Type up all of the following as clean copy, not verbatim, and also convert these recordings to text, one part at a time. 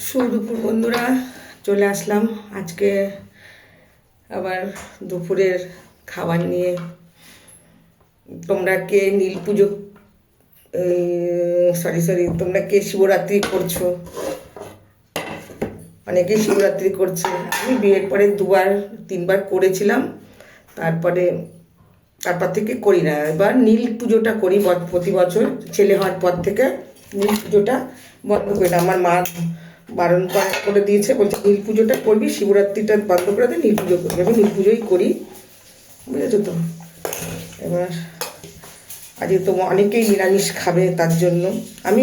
সুদুপুর বন্ধুরা, চলে আসলাম আজকে আবার দুপুরের খাবার নিয়ে। তোমরা কে নীল পুজো সরি তোমরা কে শিবরাত্রি করছো? অনেকেই শিবরাত্রি করছে। আমি বিয়ের পরে 2-3বার করেছিলাম, তারপর থেকে করি না। এবার নীল পুজোটা করি প্রতি বছর। ছেলে হওয়ার পর থেকে নীল পুজোটা বন্ধ করি না। আমার মা বারণ করে দিয়েছে, বলছে নীল পুজোটা করবি, শিবরাত্রিটা বন্ধ করে দে, নীল পুজো করবি। আমি নীল পুজোই করি, বুঝেছো তো। এবার আজকে তো অনেকেই নিরামিষ খাবে, তার জন্য আমি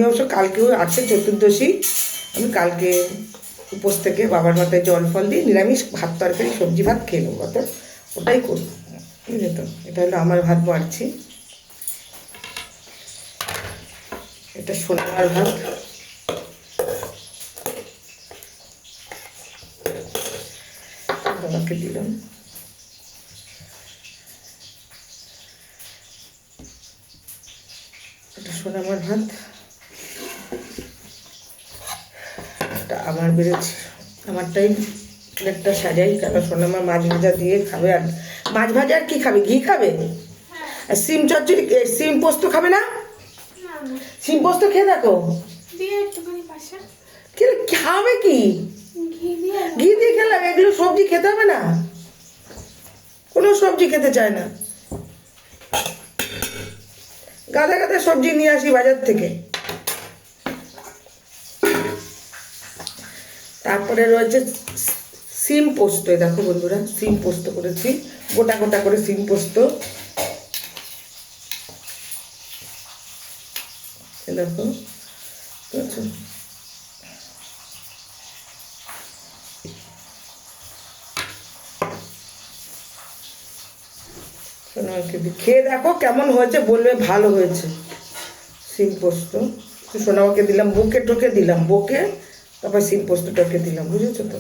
অবশ্য কালকেও আছে চতুর্দশী, আমি কালকে উপোস থেকে বাবার মাথায় জল ফল দিয়ে নিরামিষ ভাত তরকারি সবজি ভাত খেয়ে নেবো, ওটাই করবো, বুঝলে তো। এটা হলো আমার ভাত বাড়ছি, এটা সোনার ভাত। বাবাকে দিলাম। এটা সোনামার ভাত, এটা আমার বেড়েছে। আমারটাই প্লেটটা সাজাই, কারণ সোনামার মাছ ভাজা দিয়ে খাবে। আর মাছ ভাজা আর কি খাবে? ঘি খাবে? আর সিম চচ্চড়ি, সিম পোস্ত খাবে না? সিম পোস্ত খেয়ে দেখো। খাবে কি? ঘি দিয়ে খেলাম। এগুলো সবজি খেতে হবে না, কোনো সবজি খেতে চায় না। গাদা গাদা সবজি নিয়ে আসি বাজার থেকে। তারপরে রয়েছে সিম পোস্ত। দেখো বন্ধুরা, সিম পোস্ত করেছি, গোটা গোটা করে সিম পোস্ত। দেখো খেয়ে দেখো কেমন হয়েছে, বলবে ভালো হয়েছে। সিম পোস্ত সোনামাকে দিলাম, বুকে টোকে দিলাম, বুকে তারপর সিম পোস্তটাকে দিলাম, বুঝেছো তো।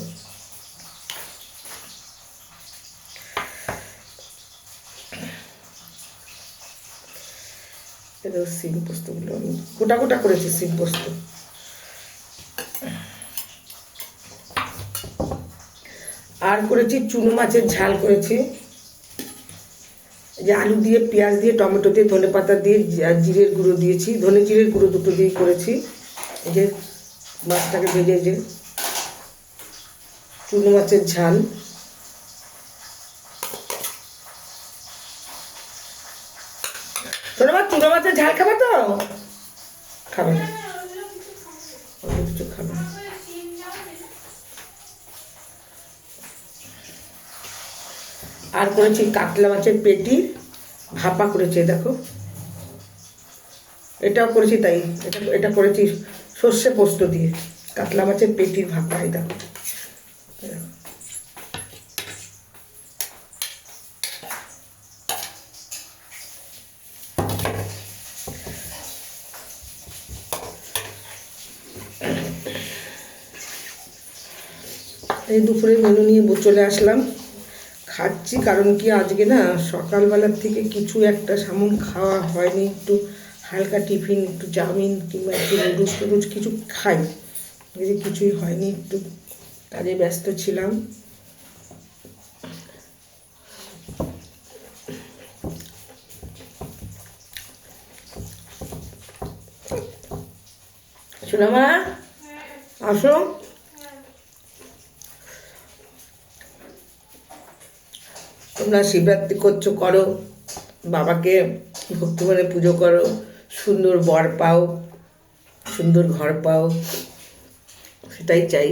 সিম পোস্তগুলো আমি গোটা গোটা করেছি, সিম পোস্ত। আর করেছি চুনো মাছের ঝাল করেছি, যে আলু দিয়ে, পেঁয়াজ দিয়ে, টমেটো দিয়ে, ধনে পাতা দিয়ে, জিরের গুঁড়ো দিয়েছি, ধনে জিরের গুঁড়ো দুটো দিয়ে করেছি। এই যে মাছটাকে ভেজে, যে চুনো মাছের ঝাল। শোনো মা, চুনো মাছের ঝাল খাবে তো? খাবে না, কিছু খাবে না। আর করেছি কাতলা মাছের পেটি ভাপা করেছি, দেখো। এটাও করেছি, তাই এটা করেছি সর্ষে পোস্ত দিয়ে, কাতলা মাছের পেটির ভাপা। এই দেখো, এই দুপুরের মেনু নিয়ে চলে আসলাম। খাচ্ছি, কারণ কি আজকে না সকালবেলার থেকে কিছু একটা সামন খাওয়া হয়নি। একটু হালকা টিফিন, একটু চাউমিন কিংবা একটু নুডলস টুডলস কিছু খাই, যে কিছুই হয়নি, একটু কাজে ব্যস্ত ছিলাম। সোনামা, আসো। তোমরা শিবরাত্রি করছো, করো, বাবাকে ভক্তি মনে পুজো করো, সুন্দর বর পাও, সুন্দর ঘর পাও, সেটাই চাই।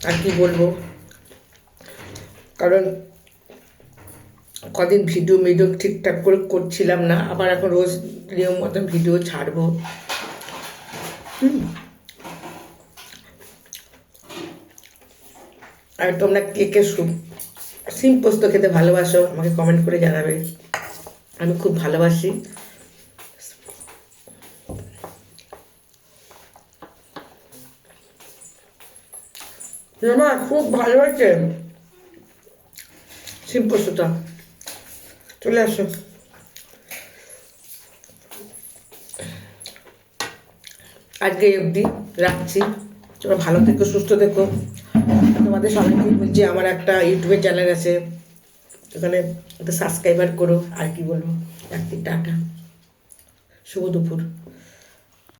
আর কি বলবো, কারণ কদিন ভিডিও ঠিকঠাক করে করছিলাম না, আবার এখন রোজ নিয়ম মতন ভিডিও ছাড়বো। আর তোমরা কে কে সিম পোস্ত খেতে ভালোবাসো আমাকে কমেন্ট করে জানাবে, আমি খুব ভালোবাসি। খুব ভালো হয়েছে সিম পোস্তটা। চলে আসো। আজকে এই অবধি রাখছি। তোমরা ভালো থেকো, সুস্থ থেকো। তোমাদের সবাইকে বলছি আমার একটা ইউটিউবের চ্যানেল আছে, ওখানে একটা সাবস্ক্রাইবার করো। আর কি বলবো, রাত্রি টাটা, শুভ দুপুর।